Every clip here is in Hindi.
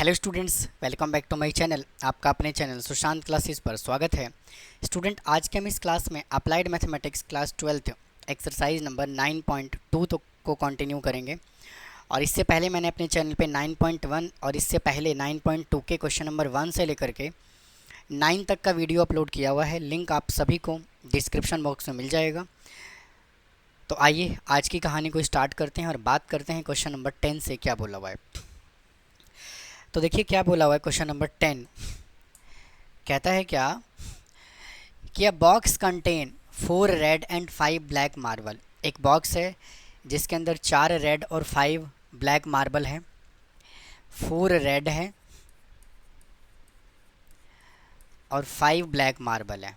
Hello students, welcome back to my channel. आपका अपने चैनल सुशांत क्लासेस पर स्वागत है। स्टूडेंट, आज के हम इस क्लास में applied mathematics class 12th exercise number 9.2 तो को कंटिन्यू करेंगे। और इससे पहले मैंने अपने चैनल पे 9.1 और इससे पहले 9.2 के क्वेश्चन नंबर 1 से लेकर के 9 तक का वीडियो अपलोड किया हुआ है। लिंक आप सभी को डिस्क्रिप्शन बॉक्स में मिल जाएगा। तो आइए आज की कहानी को स्टार्ट करते हैं और बात करते हैं क्वेश्चन नंबर 10 से क्या बोला हुआ है। तो देखिए क्या बोला हुआ है। क्वेश्चन नंबर 10 कहता है क्या कि अ box contain 4 red and 5 black marble. एक बॉक्स है जिसके अंदर 4 रेड और 5 ब्लैक मार्बल है। 4 रेड है और 5 ब्लैक मार्बल है।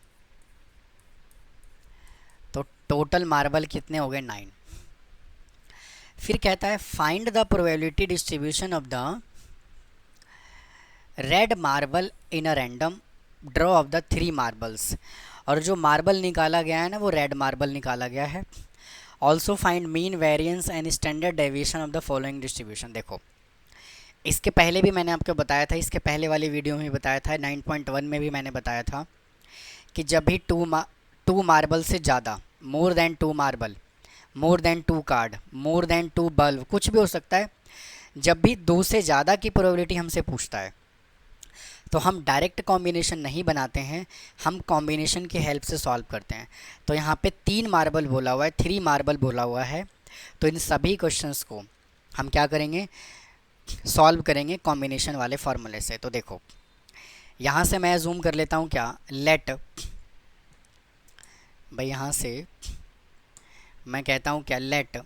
तो टोटल मार्बल कितने हो गए? 9। फिर कहता है find the probability distribution of the red marble in a random draw of the 3 marbles. और जो मार्बल निकाला गया है ना, वो रेड मार्बल निकाला गया है। Also find mean variance and standard deviation of the following distribution. देखो, इसके पहले भी मैंने आपको बताया था, इसके पहले वाली वीडियो में भी बताया था, 9.1 में भी मैंने बताया था कि जब भी टू मार्बल से ज़्यादा, more than 2 marble, more than 2 card, more than 2 bulb, कुछ भी हो सकता है, जब भी 2 से ज़्यादा की प्रोबेबिलिटी हमसे पूछता है तो हम डायरेक्ट कॉम्बिनेशन नहीं बनाते हैं, हम कॉम्बिनेशन की हेल्प से सॉल्व करते हैं। तो यहाँ पे 3 मार्बल बोला हुआ है, 3 मार्बल बोला हुआ है। तो इन सभी क्वेश्चंस को हम क्या करेंगे? सॉल्व करेंगे कॉम्बिनेशन वाले फार्मूले से। तो देखो, यहाँ से मैं जूम कर लेता हूँ क्या, लेट भाई, यहाँ से मैं कहता हूँ क्या, let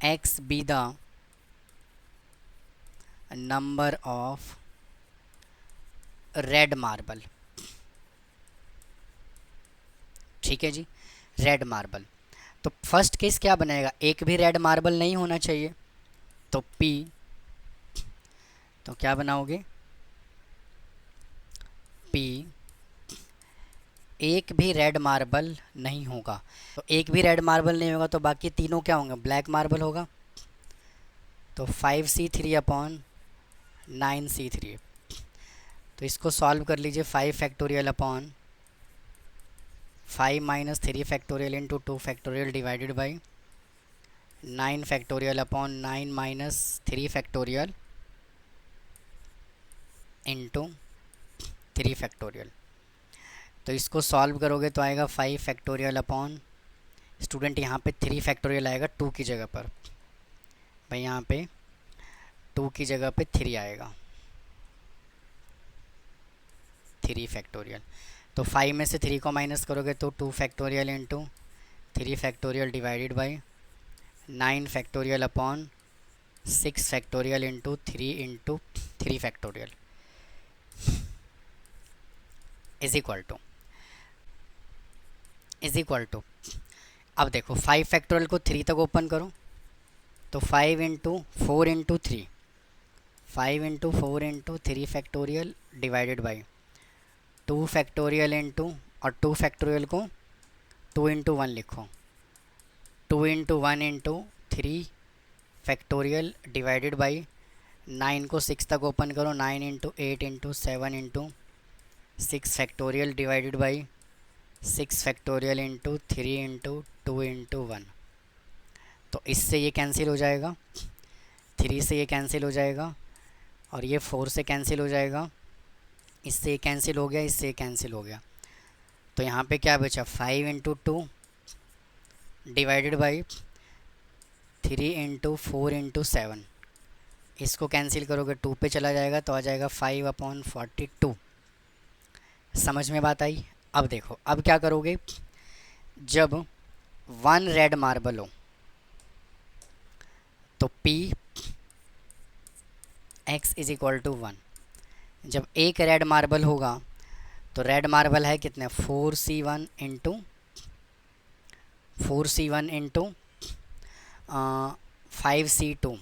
x be the number of red marble. ठीक है जी, रेड मार्बल। तो फर्स्ट केस क्या बनेगा? एक भी रेड मार्बल नहीं होना चाहिए। तो P, तो क्या बनाओगे? P एक भी रेड मार्बल नहीं होगा। तो एक भी रेड मार्बल नहीं होगा तो बाकी तीनों क्या होंगे? ब्लैक मार्बल होगा। तो 5c3 अपॉन 9c3। तो इसको सॉल्व कर लीजिए। 5 factorial upon 5 minus 3 factorial into 2 factorial divided by 9 factorial upon 9 minus 3 factorial into 3 factorial. तो इसको सॉल्व करोगे तो आएगा 5 फैक्टोरियल अपॉन, स्टूडेंट यहाँ पे 3 फैक्टोरियल आएगा 2 की जगह पर। भाई यहाँ पे 2 की जगह पे 3 आएगा, 3 फैक्टोरियल। तो 5 में से 3 को माइनस करोगे तो 2 factorial into 3 factorial divided by 9 factorial upon 6 factorial into 3 factorial is equal to अब देखो 5 फैक्टोरियल को 3 तक ओपन करो तो 5 into 4 into 3, 5 into 4 into 3 factorial divided by 2 factorial into, और 2 फैक्टोरियल को 2 इंटू 1 लिखो, 2 into 1 into 3 factorial divided by 9 को 6 तक ओपन करो, 9 into 8 into 7 into 6 factorial divided by 6 factorial into 3 into 2 into 1। तो इससे ये कैंसिल हो जाएगा, 3 से ये कैंसिल हो जाएगा, और ये 4 से कैंसिल हो जाएगा, इससे ये कैंसिल हो गया, इससे ये कैंसिल हो गया। तो यहाँ पे क्या बचा? 5 into 2 divided by 3 into 4 into 7। इसको कैंसिल करोगे 2 पे चला जाएगा तो आ जाएगा 5 अपॉन 42। समझ में बात आई? अब देखो, अब क्या करोगे? जब 1 रेड मार्बल हो तो P x is equal to 1। जब एक रेड मार्बल होगा तो रेड मार्बल है कितने? 4c1 into 5c2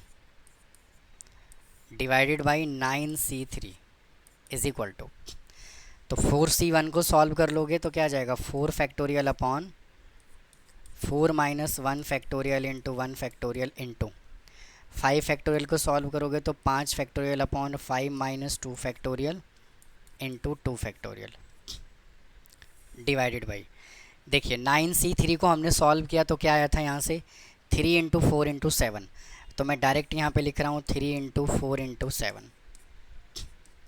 divided by 9c3 is equal to, तो 4c1 को सॉल्व कर लोगे तो क्या आ जाएगा? 4 factorial upon 4 minus 1 factorial into 1 factorial into 5 factorial को सॉल्व करोगे तो 5 factorial upon 5 minus 2 factorial into 2 factorial divided by, देखिए 9C3 को हमने सॉल्व किया तो क्या आया था यहाँ से 3 इंटू 4 इंटू 7, तो मैं डायरेक्ट यहाँ पे लिख रहा हूँ 3 into 4 into 7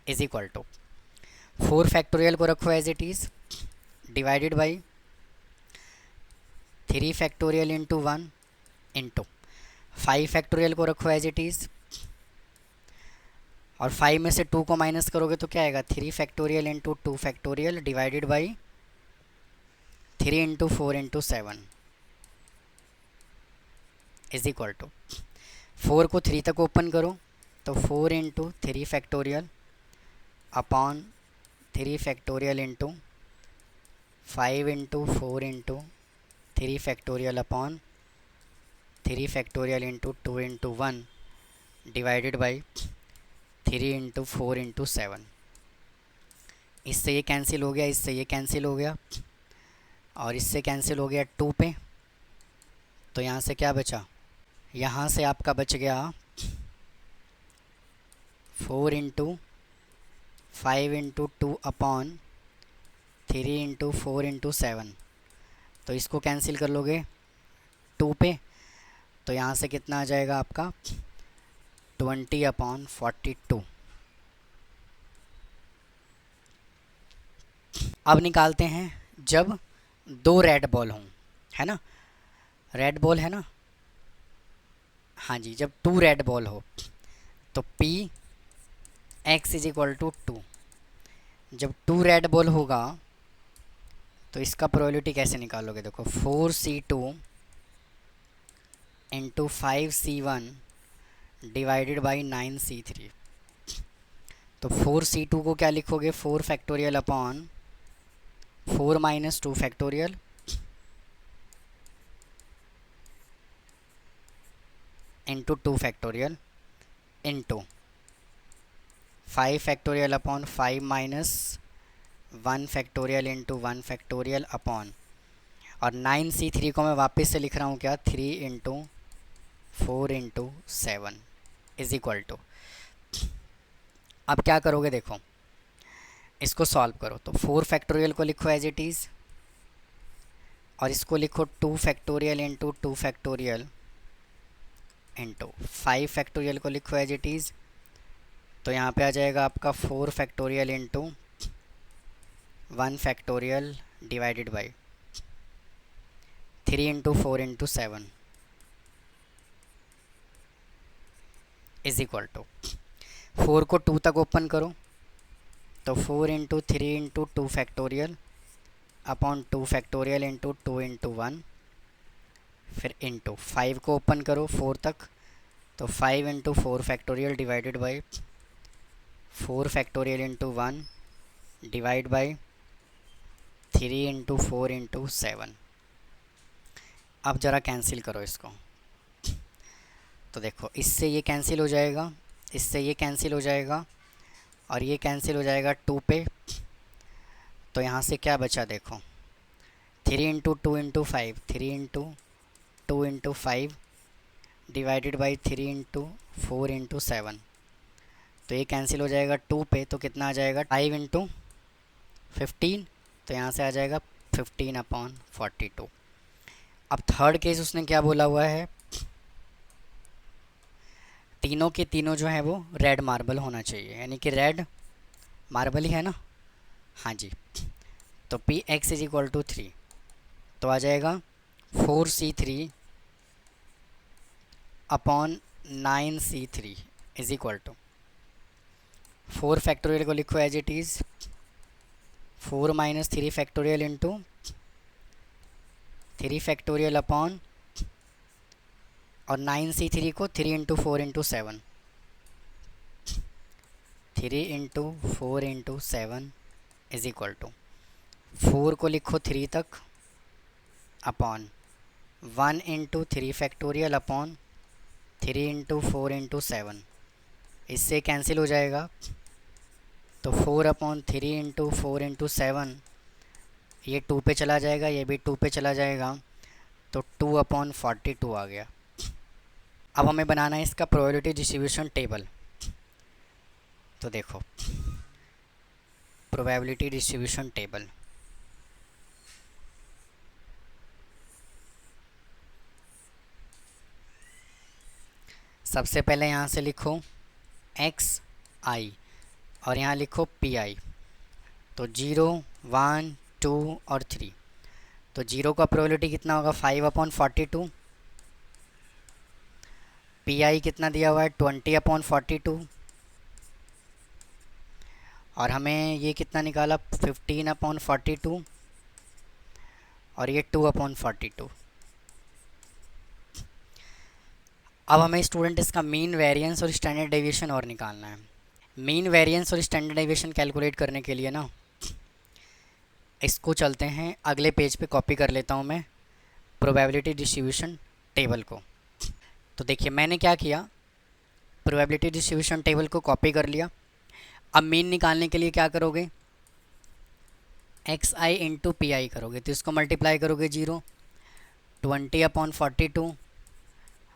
is equal to 4 factorial को रखो as it is divided by 3 factorial into 1 into 5 factorial को रखो एज इट इज़, और 5 में से 2 को माइनस करोगे तो क्या आएगा 3 factorial into 2 factorial divided by 3 into 4 into 7 is equal to 4 को 3 तक ओपन करो तो 4 into 3 factorial upon 3 factorial into 5 into 4 into 3 factorial upon 3 factorial into 2 into 1 divided by 3 into 4 into 7। इससे ये कैंसिल हो गया, इससे ये कैंसिल हो गया, और इससे कैंसिल हो गया 2 पे, तो यहाँ से क्या बचा, यहाँ से आपका बच गया 4 into 5 into 2 upon 3 into 4 into 7, तो इसको कैंसिल कर लोगे 2 पे, तो यहाँ से कितना आ जाएगा आपका 20 अपॉन 42। अब निकालते हैं जब 2 रेड बॉल हों, है ना, रेड बॉल है ना, हाँ जी, जब 2 रेड बॉल हो तो P x is equal to 2। जब 2 रेड बॉल होगा तो इसका प्रोबेबिलिटी कैसे निकालोगे, देखो 4C2 into 5C1 divided by 9C3, तो 4C2 को क्या लिखोगे 4 factorial upon 4 minus 2 factorial into 2 factorial into 5 factorial upon 5 minus 1 factorial into 1 factorial upon, और 9C3 को मैं वापस से लिख रहा हूँ क्या 3 into 4 into 7 is equal to, अब क्या करोगे देखो, इसको सॉल्व करो तो 4 फैक्टोरियल को लिखो एज इट इज़, और इसको लिखो 2 factorial into 2 factorial into 5 factorial को लिखो एज इट इज़, तो यहाँ पे आ जाएगा आपका 4 factorial into 1 factorial divided by 3 into 4 into 7 is equal to 4 को 2 तक ओपन करो तो 4 into 3 into 2 factorial upon 2 factorial into 2 into 1, फिर इंटू 5 को ओपन करो 4 तक तो 5 into 4 factorial divided by 4 factorial into 1 divide by 3 into 4 into 7। अब ज़रा कैंसिल करो इसको, तो देखो इससे ये कैंसिल हो जाएगा, इससे ये कैंसिल हो जाएगा, और ये कैंसिल हो जाएगा 2 पे, तो यहाँ से क्या बचा देखो 3 into 2 into 5, 3 into 2 into 5 divided by 3 into 4 into 7, तो ये कैंसिल हो जाएगा 2 पे, तो कितना आ जाएगा 5 इंटू 15, तो यहाँ से आ जाएगा 15 अपॉन 42। अब थर्ड केस उसने क्या बोला हुआ है, तीनों के तीनों जो है वो रेड मार्बल होना चाहिए, यानी कि रेड मार्बल ही है ना, हाँ जी, तो P X is equal to 3, तो आ जाएगा 4C3 upon 9C3 is equal to 4 factorial को लिखो as it is, 4 minus 3 factorial into 3 factorial upon, और 9C3 को 3 into 4 into 7, 3 into 4 into 7 is equal to 4 को लिखो 3 तक upon 1 into 3 factorial upon 3 into 4 into 7, इससे कैंसिल हो जाएगा, तो 4 अपॉन 3 इंटू 4 इंटू 7, ये 2 पे चला जाएगा, ये भी 2 पे चला जाएगा, तो 2 अपॉन 42 आ गया। अब हमें बनाना है इसका प्रोबेबिलिटी डिस्ट्रीब्यूशन टेबल। तो देखो प्रोबेबिलिटी डिस्ट्रीब्यूशन टेबल, सबसे पहले यहाँ से लिखो एक्स आई और यहाँ लिखो पी आई। तो 0, 1, 2 और 3। तो 0 का प्रोबेबिलिटी कितना होगा 5/42। पी आई कितना दिया हुआ है 20/42। और हमें ये कितना निकाला 15/42 और ये 2/42। अब हमें स्टूडेंट इसका मीन वेरिएंस और स्टैंडर्ड डेविएशन और निकालना है। मीन वेरिएंस और स्टैंडर्ड डेविएशन कैलकुलेट करने के लिए ना इसको चलते हैं अगले पेज पे कॉपी कर लेता हूँ मैं प्रोबेबिलिटी डिस्ट्रीब्यूशन टेबल को। तो देखिए मैंने क्या किया, प्रोबेबिलिटी डिस्ट्रीब्यूशन टेबल को कॉपी कर लिया। अब मीन निकालने के लिए क्या करोगे, x I into P I करोगे। तो इसको मल्टीप्लाई करोगे 0, 20/42,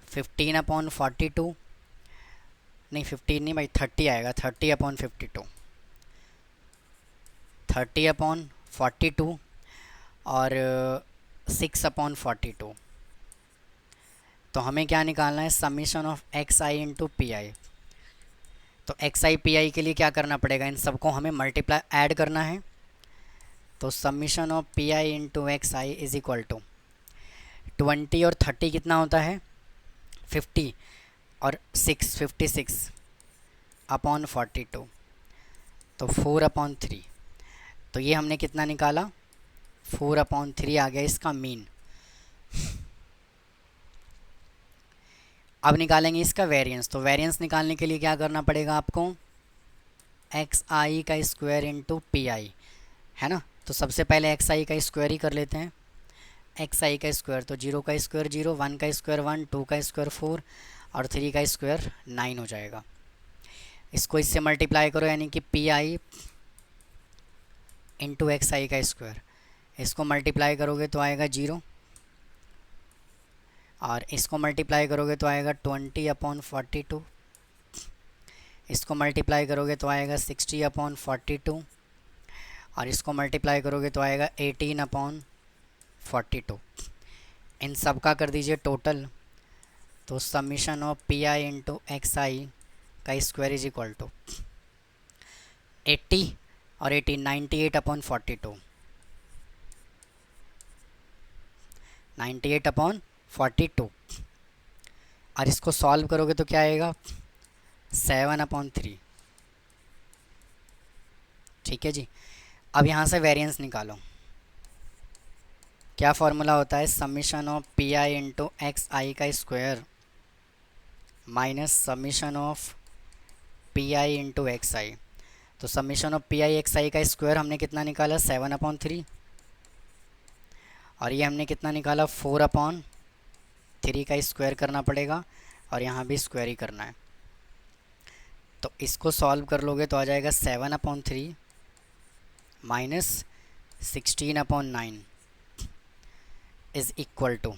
15/42, नहीं 15 नहीं भाई 30 आएगा, 30/52, 30/42 और 6/42। तो हमें क्या निकालना है summation of x I into P I. तो एक्स आई पी आई के लिए क्या करना पड़ेगा, इन सबको हमें मल्टीप्लाई ऐड करना है। तो summation of P I into x I is equal to 20 और 30 कितना होता है 50 और 6 56/42। तो 4/3। तो ये हमने कितना निकाला 4/3 आ गया इसका मीन। अब निकालेंगे इसका वेरिएंस। तो वेरिएंस निकालने के लिए क्या करना पड़ेगा आपको, एक्स आई का स्क्वायर इंटू पी आई, है ना। तो सबसे पहले एक्स आई का स्क्वायर ही कर लेते हैं। एक्स आई का स्क्वायर, तो 0 का स्क्वायर 0, 1 का स्क्वायर 1, 2 का स्क्वायर 4 और 3 का स्क्वायर 9 हो जाएगा। इसको इससे मल्टीप्लाई करो यानी कि P I into x i का स्क्वायर। इसको मल्टीप्लाई करोगे तो आएगा 0 और इसको मल्टीप्लाई करोगे तो आएगा 20/42। इसको मल्टीप्लाई करोगे तो आएगा 60/42 और इसको मल्टीप्लाई करोगे तो आएगा 18/42। इन सब का कर दीजिए टोटल। तो summation of P I into x i का स्क्वायर इज इक्वल टू 80 और 80 98/42, 98/42। और इसको सॉल्व करोगे तो क्या आएगा 7/3। ठीक है जी। अब यहाँ से वेरिएंस निकालो। क्या फॉर्मूला होता है summation of P I into x i का square minus summation of P I into x i. तो summation of P I x i का स्क्वायर हमने कितना निकाला 7/3 और ये हमने कितना निकाला 4/3 का स्क्वायर करना पड़ेगा और यहाँ भी स्क्वायर ही करना है। तो इसको सॉल्व कर लोगे तो आ जाएगा 7/3 minus 16/9 is equal to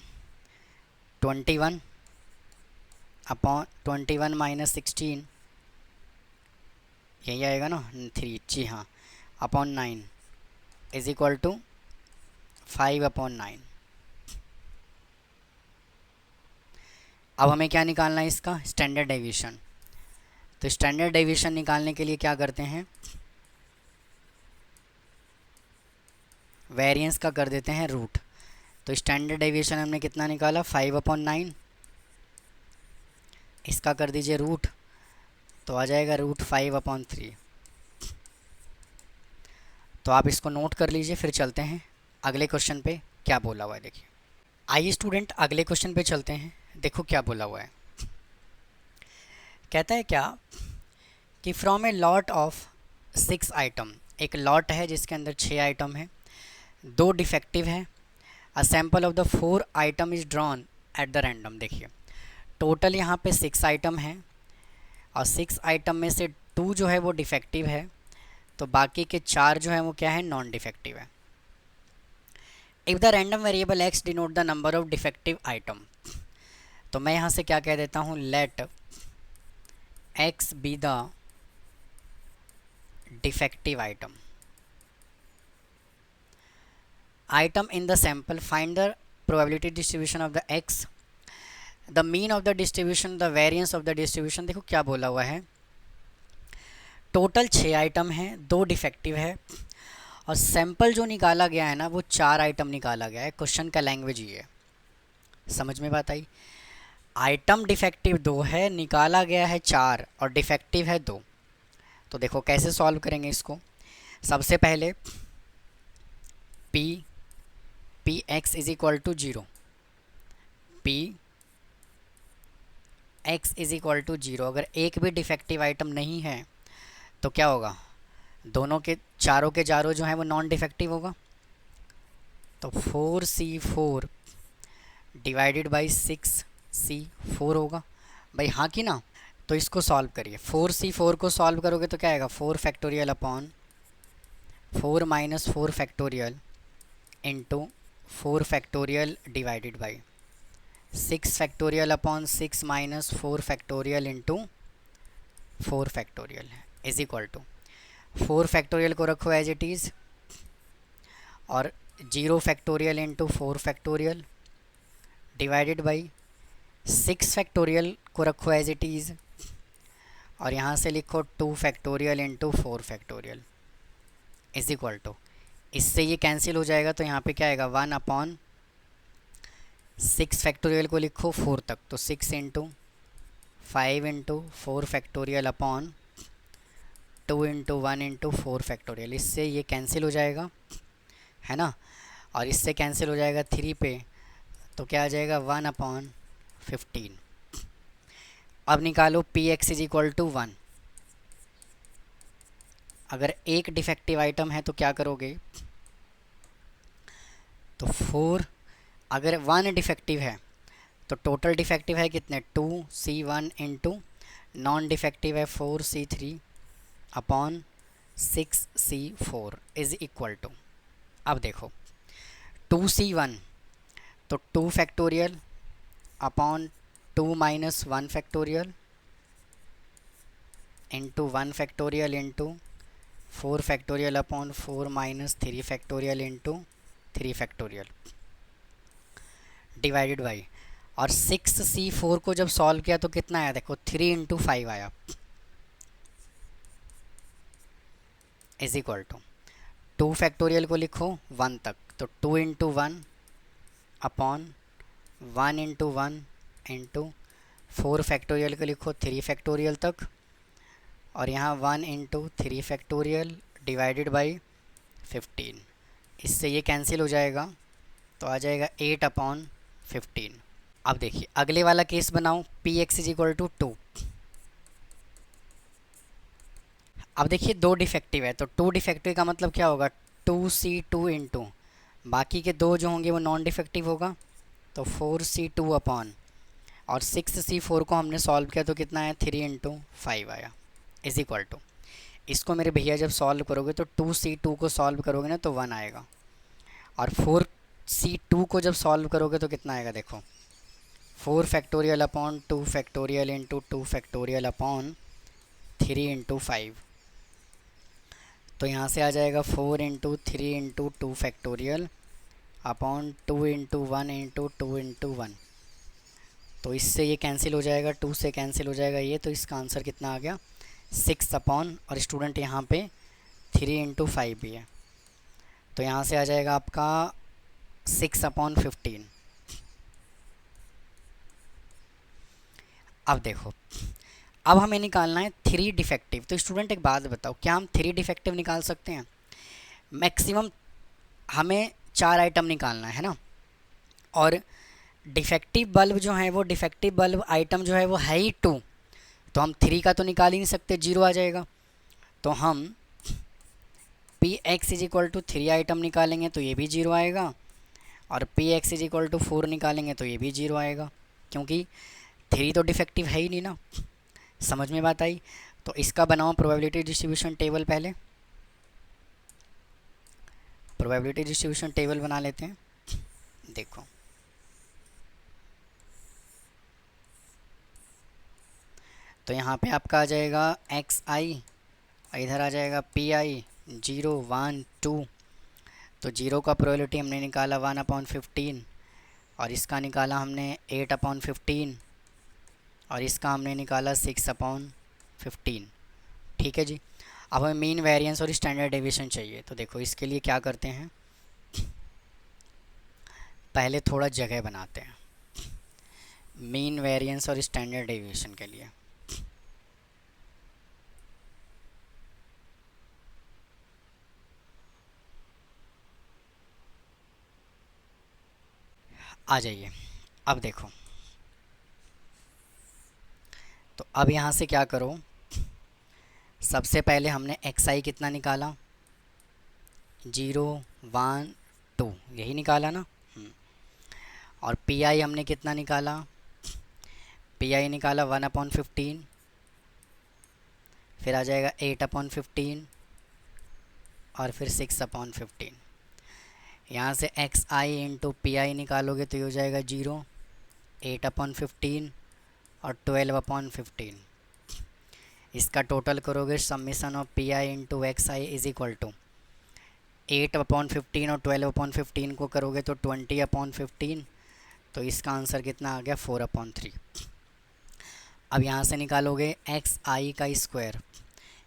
21 minus 16, यही आएगा ना 3, जी हाँ, अपॉन 9 इज इक्वल टू 5/9। अब हमें क्या निकालना है इसका स्टैंडर्ड डेविएशन। तो स्टैंडर्ड डेविएशन निकालने के लिए क्या करते हैं, वेरिएंस का कर देते हैं रूट। तो स्टैंडर्ड डेविएशन हमने कितना निकाला 5/9, इसका कर दीजिए रूट तो आ जाएगा √5/3। तो आप इसको नोट कर लीजिए, फिर चलते हैं अगले क्वेश्चन पे क्या बोला हुआ है। देखिए आइए स्टूडेंट अगले क्वेश्चन पे चलते हैं। देखो क्या बोला हुआ है, कहता है क्या कि from a lot of 6 item, एक लॉट है जिसके अंदर 6 आइटम है, 2 डिफेक्टिव है, a sample of the 4 item is drawn at the random. देखिए टोटल यहाँ पे 6 आइटम है और 6 आइटम में से 2 जो है वो डिफेक्टिव है, तो बाकी के 4 जो है वो क्या है नॉन डिफेक्टिव है। If the random variable X denote the number of defective item, तो तो मैं यहाँ से क्या कह देता हूँ, let x be the defective item, item in the sample, find the probability distribution of the x, the mean of the distribution, the variance of the distribution। देखो क्या बोला हुआ है, टोटल 6 आइटम हैं, 2 डिफेक्टिव है और सैंपल जो निकाला गया है ना वो 4 आइटम निकाला गया है। क्वेश्चन का लैंग्वेज ये है, समझ में बात आई। आइटम डिफेक्टिव 2 है, निकाला गया है 4 और डिफेक्टिव है 2। तो देखो कैसे सॉल्व करेंगे इसको। सबसे पहले P X is equal to 0, P X is equal to 0। अगर एक भी डिफेक्टिव आइटम नहीं है तो क्या होगा, दोनों के चारों के चारों जो है वो नॉन डिफेक्टिव होगा। तो 4C4 डिवाइडेड बाई 6C4 होगा भाई, हाँ कि ना। तो इसको सॉल्व करिए, 4C4 को सॉल्व करोगे तो क्या आएगा, 4 factorial upon 4 minus 4 factorial into 4 factorial divided by 6 factorial upon 6 minus 4 factorial into 4 factorial is equal to 4 factorial को रखो एज इट इज़ और 0 factorial into 4 factorial divided by 6 factorial को रखो एज इट इज़ और यहाँ से लिखो 2 factorial into 4 factorial is equal to, इससे ये कैंसिल हो जाएगा तो यहाँ पे क्या आएगा 1 अपॉन 6 फैक्टोरियल को लिखो 4 तक, तो 6 into 5 into 4 factorial upon 2 into 1 into 4 factorial. इससे ये कैंसिल हो जाएगा, है ना, और इससे कैंसिल हो जाएगा 3 पे, तो क्या आ जाएगा 1 अपॉन 15। अब निकालो P X is equal to 1। अगर एक डिफेक्टिव आइटम है तो क्या करोगे, तो 4, अगर 1 डिफेक्टिव है तो टोटल डिफेक्टिव है कितने 2C1 इंटू नॉन डिफेक्टिव है 4C3 upon 6C4 is equal to, अब देखो 2C1 तो 2 factorial upon 2 minus 1 factorial into 1 factorial into 4 factorial upon 4 minus 3 factorial into 3 factorial divided by, और 6C4 को जब सॉल्व किया तो कितना आया, देखो 3 इंटू 5 आया इज इक्वल टू 2 फैक्टोरियल को लिखो 1 तक, तो 2 into 1 upon 1 into 1 into 4 factorial को लिखो 3 फैक्टोरियल तक और यहाँ 1 इंटू 3 फैक्टोरियल डिवाइडेड बाई 15। इससे ये कैंसिल हो जाएगा तो आ जाएगा 8 अपॉन 15। अब देखिए अगले वाला केस बनाओ, P X is equal to 2। अब देखिए 2 डिफेक्टिव है तो 2 डिफेक्टिव का मतलब क्या होगा 2C2 इंटू बाकी के 2 जो होंगे वो नॉन डिफेक्टिव होगा, तो 4C2 अपॉन और 6C4 को हमने सॉल्व किया तो कितना आया 3 इंटू 5 आया इज इक्वल टू, इसको मेरे भैया जब सॉल्व करोगे तो 2C2 को सॉल्व करोगे ना तो 1 आएगा और 4C2 को जब सॉल्व करोगे तो कितना आएगा, देखो 4 factorial upon 2 factorial into 2 factorial upon 3 into 5, तो यहाँ से आ जाएगा 4 into 3 into 2 factorial upon 2 into 1 into 2 into 1। तो इससे ये कैंसिल हो जाएगा, 2 से कैंसिल हो जाएगा ये, तो इसका आंसर कितना आ गया 6 अपॉन, और स्टूडेंट यहाँ पे 3 इंटू 5 भी है, तो यहाँ से आ जाएगा आपका 6 अपॉन 15। अब देखो अब हमें निकालना है 3 डिफेक्टिव। तो स्टूडेंट एक बात बताओ, क्या हम 3 डिफेक्टिव निकाल सकते हैं? मैक्सिमम हमें 4 आइटम निकालना है ना, और डिफेक्टिव बल्ब जो है वो डिफेक्टिव बल्ब आइटम जो है वो है ही 2, तो हम 3 का तो निकाल ही नहीं सकते, 0 आ जाएगा। तो हम P X is equal to 3 item निकालेंगे तो ये भी 0 आएगा, और P X is equal to 4 निकालेंगे तो ये भी 0 आएगा, क्योंकि 3 तो डिफेक्टिव है ही नहीं ना। समझ में बात आई? तो इसका बनाओ प्रोबेबिलिटी डिस्ट्रीब्यूशन टेबल। पहले प्रोबेबिलिटी डिस्ट्रीब्यूशन टेबल बना लेते हैं। देखो तो यहाँ पे आपका आ जाएगा एक्स आई, इधर आ जाएगा पी आई, 0 1 2। तो 0 का प्रोबेबिलिटी हमने निकाला 1/15, और इसका निकाला हमने 8/15, और इसका हमने निकाला 6/15। ठीक है जी। अब हमें मीन वेरिएंस और स्टैंडर्ड डेविएशन चाहिए। तो देखो इसके लिए क्या करते हैं, पहले थोड़ा जगह बनाते हैं मीन वेरिएंस और स्टैंडर्ड डेविएशन के लिए। आ जाइए। अब देखो, तो अब यहाँ से क्या करो, सबसे पहले हमने एक्स आई कितना निकाला, 0 1 2, यही निकाला ना। और पी आई हमने कितना निकाला, पी आई निकाला 1/15, फिर आ जाएगा 8/15, और फिर 6/15। यहाँ से x I into P I निकालोगे तो ये हो जाएगा 0, 8/15 और 12/15। इसका टोटल करोगे, summation of P I into x I is equal to 8/15 और 12/15 को करोगे तो 20/15। तो इसका आंसर कितना आ गया, 4/3। अब यहाँ से निकालोगे एक्स आई का स्क्वायर,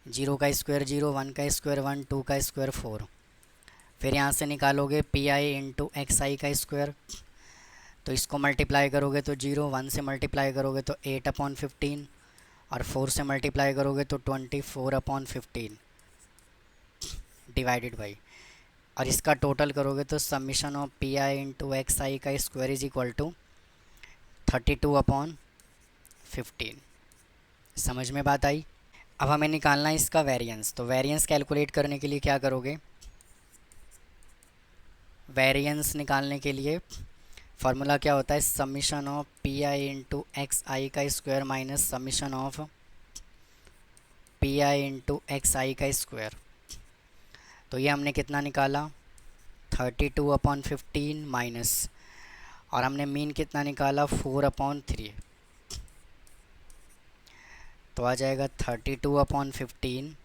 0 का स्क्वायर 0, 1 का स्क्वायर 1, 2 का स्क्वायर 4। फिर यहाँ से निकालोगे P I into x i का स्क्वायर, तो इसको मल्टीप्लाई करोगे तो 0, 1 से मल्टीप्लाई करोगे तो 8/15, और 4 से मल्टीप्लाई करोगे तो 24/15 डिवाइडेड बाई, और इसका टोटल करोगे तो summation of P I into x i का स्क्वायर इज इक्वल टू 32/15। समझ में बात आई। अब हमें निकालना है इसका वेरिएंस। तो वेरिएंस कैलकुलेट करने के लिए क्या करोगे, वेरिएंस निकालने के लिए फार्मूला क्या होता है, summation of P I into x i का square minus summation of P I into x i का स्क्वायर। तो ये हमने कितना निकाला, 32/15 माइनस, और हमने मीन कितना निकाला, 4/3। तो आ जाएगा 32/15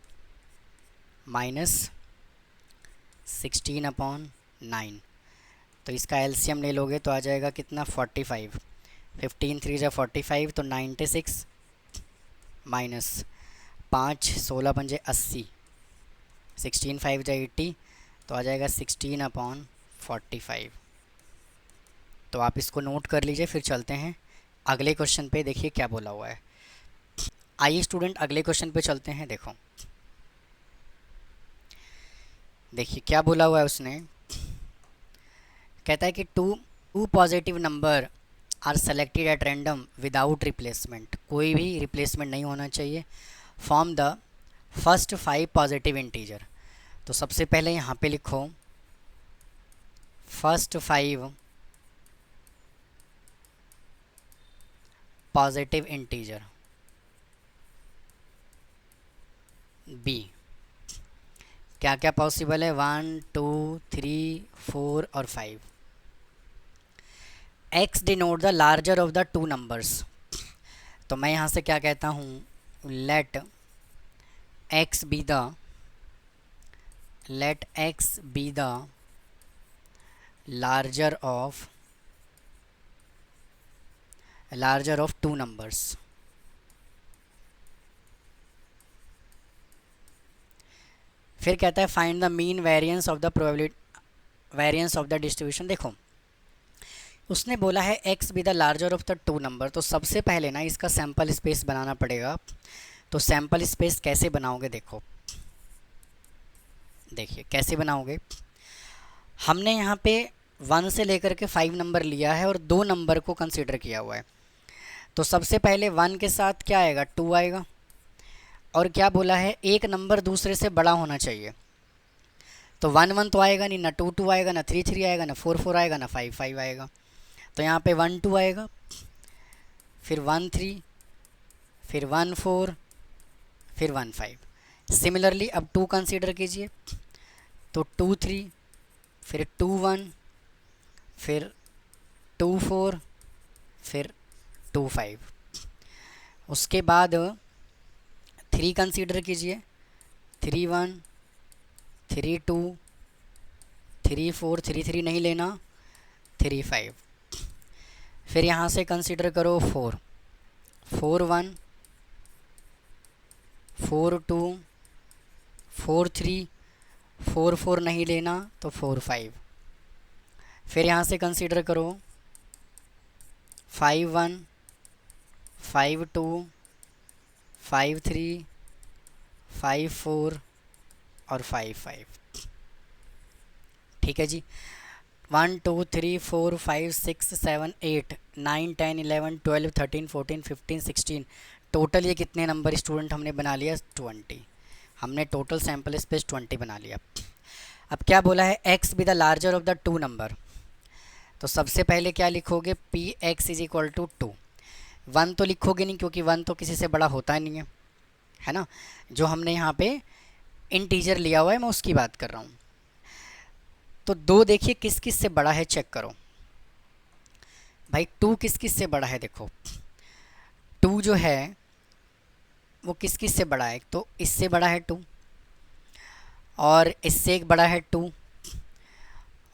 माइनस 16/9। तो इसका एलसीएम ले लोगे तो आ जाएगा कितना, 45। 15 3 जा 45, तो 96 माइनस 5 16 पंजे 80, 16 5 जा 80, तो आ जाएगा 16/45। तो आप इसको नोट कर लीजिए। फिर चलते हैं अगले क्वेश्चन पे, देखिए क्या बोला हुआ है। आइए स्टूडेंट अगले क्वेश्चन पे चलते हैं। देखो देखिए क्या बोला हुआ है उसने, कहता है कि two positive number are selected at random without replacement, कोई भी रिप्लेसमेंट नहीं होना चाहिए, form the first 5 positive integer. तो सबसे पहले यहाँ पे लिखो फर्स्ट 5 पॉजिटिव इंटीजर। बी, क्या क्या पॉसिबल है, 1 2 3 4 और 5। X denote the larger of the two numbers. तो मैं यहाँ से क्या कहता हूँ, let X be the larger of two numbers. फिर कहता है find the mean variance of the probability variance of the distribution. देखो उसने बोला है X be the larger of the two number, तो सबसे पहले ना इसका सैम्पल स्पेस बनाना पड़ेगा। तो सैम्पल स्पेस कैसे बनाओगे, देखो देखिए कैसे बनाओगे। हमने यहाँ पे 1 से लेकर के 5 नंबर लिया है और 2 नंबर को कंसीडर किया हुआ है। तो सबसे पहले 1 के साथ क्या आएगा, 2 आएगा, और क्या बोला है, एक नंबर दूसरे से बड़ा होना चाहिए। तो 1 1 तो आएगा नहीं, ना 2 2 आएगा, ना 3 3 आएगा, ना 4 4 आएगा, ना 5 5 आएगा। तो यहाँ पे 1 2 आएगा, फिर 1 3, फिर 1 4, फिर 1 5। सिमिलरली अब 2 कंसीडर कीजिए, तो 2 3, फिर 2 1, फिर 2 4, फिर 2 5। उसके बाद 3 कंसीडर कीजिए, 3 1 3 2 3 4, 3 3 नहीं लेना, 3 5। फिर यहाँ से कंसीडर करो 4, 4 1 4 2 4 3, 4 4 नहीं लेना तो 4 5। फिर यहाँ से कंसीडर करो 5 1 5 2 5 3 5 4 और 5 5। ठीक है जी। 1 2 3 4 5 6 7 8 9 10 11 12 13 14 15 16। टोटल ये कितने नंबर स्टूडेंट हमने बना लिया? 20। हमने टोटल सैम्पल स्पेस 20 बना लिया। अब क्या बोला है? X be the larger of the two number. तो सबसे पहले क्या लिखोगे? P X is equal to 2। 1 तो लिखोगे नहीं क्योंकि 1 तो किसी से बड़ा होता नहीं है ना। जो हमने यहाँ पे इंटीजर लिया हुआ है मैं उसकी बात कर रहा हूँ। तो 2 देखिए किस किस से बड़ा है, चेक करो भाई। 2 किस किस से बड़ा है? देखो 2 जो है वो किस किस से बड़ा है? तो इससे बड़ा है 2, और इससे एक बड़ा है 2,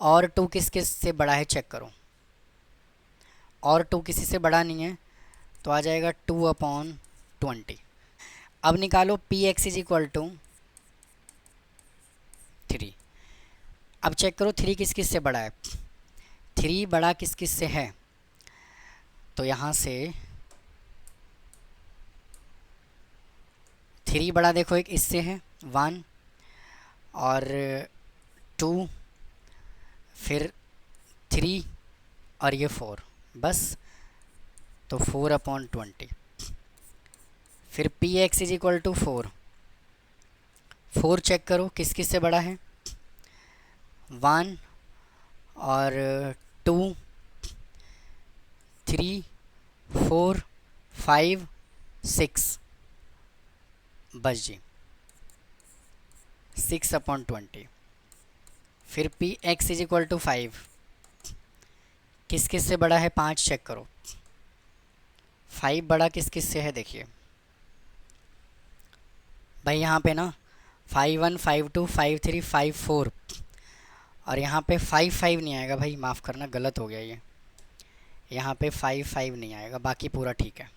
और 2 किस किस से बड़ा है? चेक करो। और 2 किसी से बड़ा नहीं है तो आ जाएगा 2/20। अब निकालो P X is equal to 3। अब चेक करो 3 किस किस से बड़ा है? 3 बड़ा किस किस से है? तो यहाँ से 3 बड़ा देखो, एक इससे है 1 और 2, फिर 3 और ये 4, बस। तो 4/20। फिर P X is equal to 4। 4 check करो किस किस से बड़ा है? 1 और 2 3 4 5 6, बस जी 6/20। फिर P X is equal to 5 किस किस से बड़ा है? 5 चेक करो। 5 बड़ा किस किस से है? देखिए भाई यहाँ पे ना 5 1 5 2 5 3 5 4, और यहाँ पे 5 5 नहीं आएगा भाई, माफ़ करना गलत हो गया ये। यहाँ पे 5 5 नहीं आएगा, बाकी पूरा ठीक है।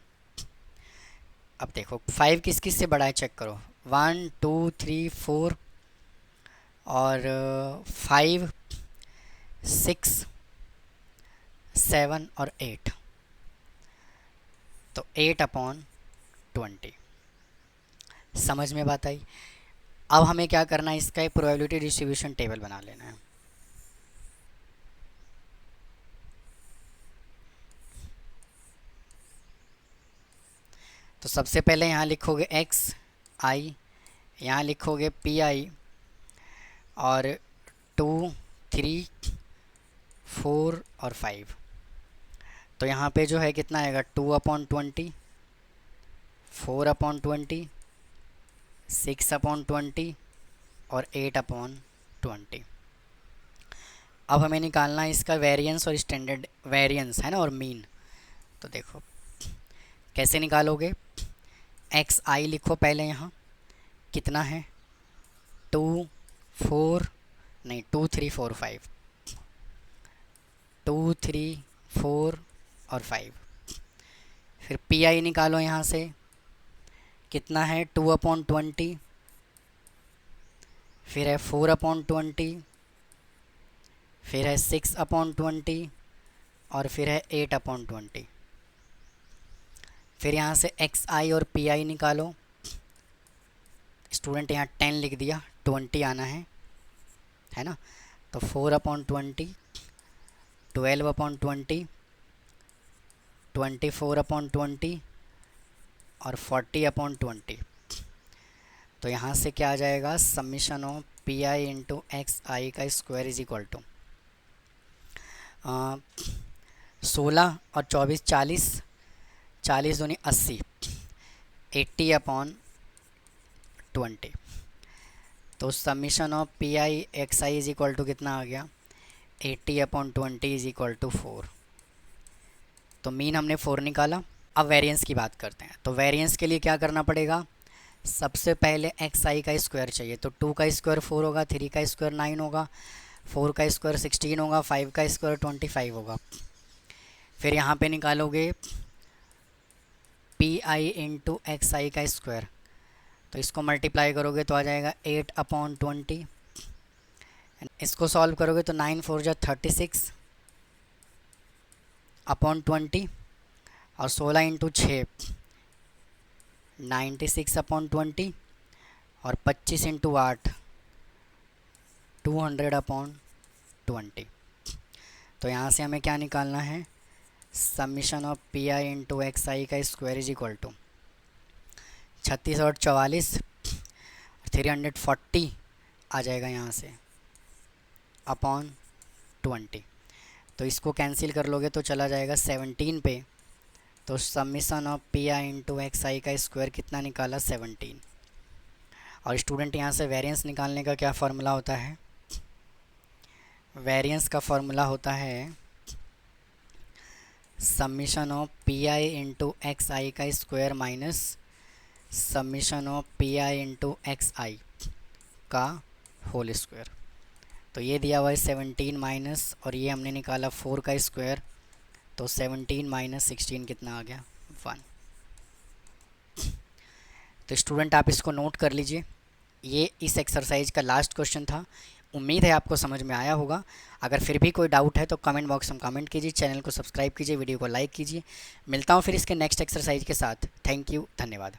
अब देखो 5 किस किस से बड़ा है? चेक करो। 1 2 3 4 और 5 6 7 और 8, तो 8/20। समझ में बात आई? अब हमें क्या करना है? इसका एक प्रोबेबिलिटी डिस्ट्रीब्यूशन टेबल बना लेना है। तो सबसे पहले यहाँ लिखोगे एक्स आई, यहाँ लिखोगे पी आई, और 2 3 4 और 5। तो यहाँ पे जो है कितना आएगा? 2/20, 4/20, 6/20 और 8/20। अब हमें निकालना है इसका वेरिएंस और स्टैंडर्ड वेरिएंस, है ना, और मीन। तो देखो कैसे निकालोगे? एक्स आई लिखो पहले, यहाँ कितना है? 2 4 नहीं 2 3 4 5, 2 3 4 और 5। फिर पी आई निकालो यहाँ से, कितना है? 2/20, फिर है 4/20, फिर है 6/20 और फिर है 8/20। फिर यहाँ से एक्स आई और पी आई निकालो। स्टूडेंट यहाँ 10 लिख दिया, 20 आना है ना। तो 4/20, 12/20, 24/20 और 40/20। तो यहाँ से क्या आ जाएगा? Summation of P I into x i का स्क्वायर इज इक्वल टू 16 और 24 40, 40 दूनी 80, 80/20। तो summation of P I x I is equal to कितना आ गया? 80/20 इज इक्वल टू 4। तो मीन हमने 4 निकाला। अब वेरिएंस की बात करते हैं। तो वेरिएंस के लिए क्या करना पड़ेगा? सबसे पहले एक्स आई का स्क्वायर चाहिए, तो 2 का स्क्वायर 4 होगा, 3 का स्क्वायर 9 होगा, 4 का स्क्वायर 16 होगा, 5 का स्क्वायर 25 होगा। फिर यहाँ पे निकालोगे P I into x i का स्क्वायर, तो इसको मल्टीप्लाई करोगे तो आ जाएगा 8/20। इसको सॉल्व करोगे तो 9 4 जा 36/20 और 16 इंटू 6 96/20 और 25 इंटू 8 200/20। तो यहाँ से हमें क्या निकालना है, summation of P I into x i का स्क्वायर इज इक्वल टू 36 और 44 340 आ जाएगा यहाँ से /20। तो इसको कैंसिल कर लोगे तो चला जाएगा 17 पे। तो summation of P I into x i का स्क्वायर कितना निकाला, 17। और स्टूडेंट यहाँ से वेरिएंस निकालने का क्या फार्मूला होता है, वेरिएंस का फार्मूला होता है summation of P I into x i का square minus summation of P I into x i का होल स्क्वायर। तो ये दिया हुआ है 17 माइनस, और ये हमने निकाला 4 का स्क्वायर, तो 17 माइनस 16 कितना आ गया, 1। तो स्टूडेंट आप इसको नोट कर लीजिए, ये इस एक्सरसाइज का लास्ट क्वेश्चन था। उम्मीद है आपको समझ में आया होगा। अगर फिर भी कोई डाउट है तो कमेंट बॉक्स में कमेंट कीजिए, चैनल को सब्सक्राइब कीजिए, वीडियो को लाइक कीजिए। मिलता हूँ फिर इसके नेक्स्ट एक्सरसाइज के साथ। थैंक यू, धन्यवाद।